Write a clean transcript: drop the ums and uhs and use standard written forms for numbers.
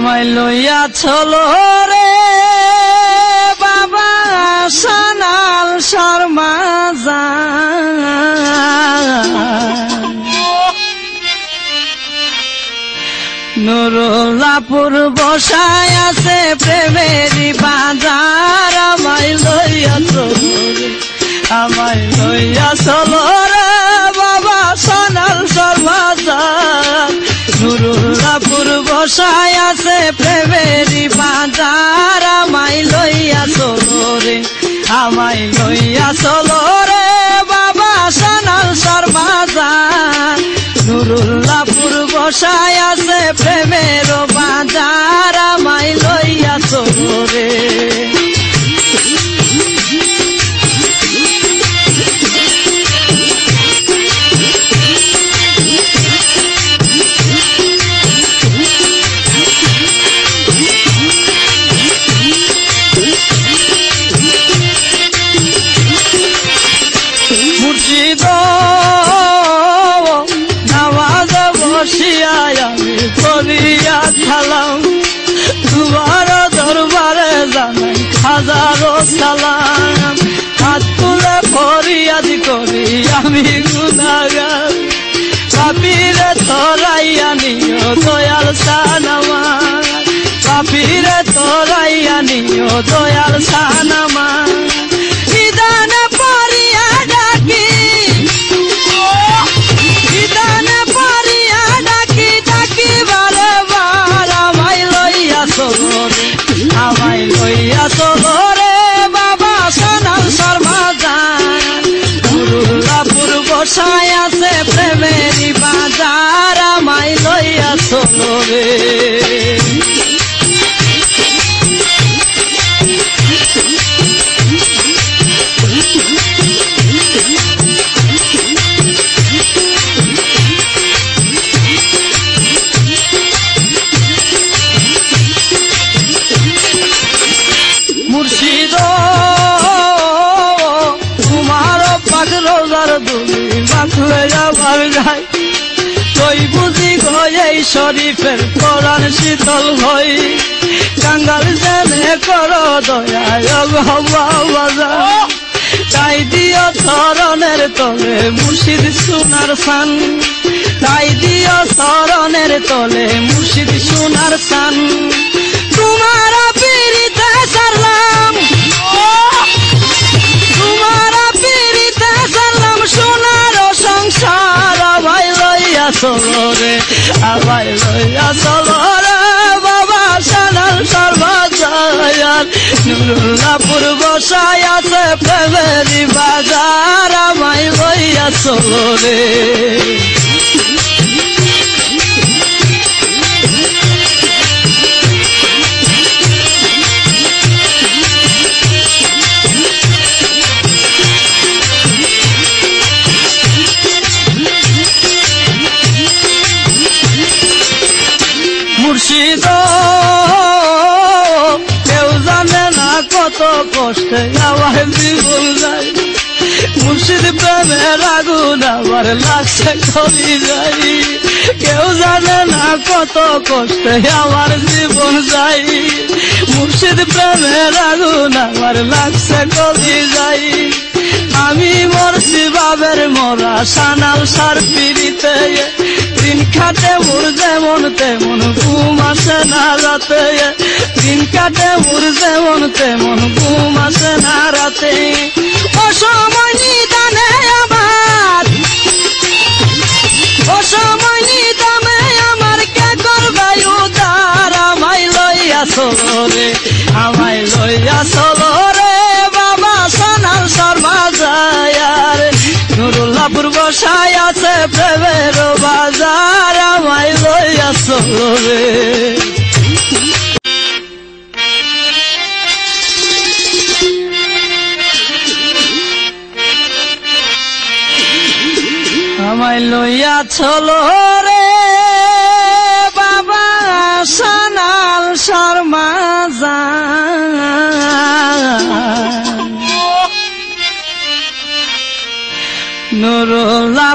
আমায় লইয়া চলো রে বাবা সানাল শর্মা নুরুল্লাপুর বসায় আছে প্রেমেরই বাজার আমায় লইয়া চলো রে আমায় লইয়া চলো রে বাবা সানাল শর্মা নুরুল্লাপুর বসায় আছে প্রেমেরই বাজার আমায় লইয়া চলো রে আমায় লইয়া চলো রে বাবা সানাল শর্মা নুরুল্লাপুর বসায় আছে প্রেমের বাজার আমায় লইয়া চলো রে মুর্শিদ নামাজ বসিয়ায় আমি করিয়া সালাম তোমার দরবারে জানাই হাজারো সালাম হাত তুলে ফরিয়াদ করি আমি গুনাহগার পাপীরে তোরাইয়া নিও দয়াল শান আমার পাপীরে তোরাইয়া নিও দয়াল শান আমার ইদানে পরিয়া ডাকি ইদানে পরিয়া ডাকি ডাকি বারে বার আমায় লইয়া চলো রে আমায় লইয়া চলো রে বাবা সানাল শর্মা নুরুল্লাপুর বসায় আছে প্রেমেরই বাজার আমায় লইয়া চলো রে মুর্শিদ তোমার পাক রোজার দুলি মাখলে যাবার গায় তুই বুঝি গই শরীফের কোরআন শীতল হই কাঙ্গাল জেনে করো দয়া বাজা তাই দিও চরণের তলে মুর্শিদ সোনার সান তাই দিও চরণের তলে মুর্শিদ সোনার সান তোমার পীড়িতে সারলাম তোমার পীড়িতে সারলাম সোনার সংসার আমায় লইয়া চলো রে আমায় লইয়া চলো রে বাবা সানাল শর্মা নুরুল্লাপুর বসায় আছে প্রেমেরই বাজার আমায় লইয়া চলো রে মুর্শিদ কেউ জানে না কত কষ্টে আমার জীবন যায় মুর্শিদ প্রেমের আগুন আমার লাগছে কলি যাই কেউ জানে না কত কষ্টে আমার জীবন যায় মুর্শিদ প্রেমের আগুন আমার লাগছে কলি যাই আমি মরছি বাবের মরা সানাল সার পিড়িতে দিন কাটে মোর যেমন তেমন ঘুম আসে না রাতে দিন কাটে মোর যেমন তেমন ঘুম আসে না রাতে অসময় নিদানে আমার অসময় নিদামে আমার কে করবে উদ্ধার আমায় লইয়া চলো রে আমায় লইয়া চলো রে বাবা সানাল শর্মা নুরুল্লাপুর বসায় আছে প্রেমের বাজার আমায় লইয়া চলো রে আমায় লইয়া চলো রে বাবা সানাল শর্মা নুরুল্লাহ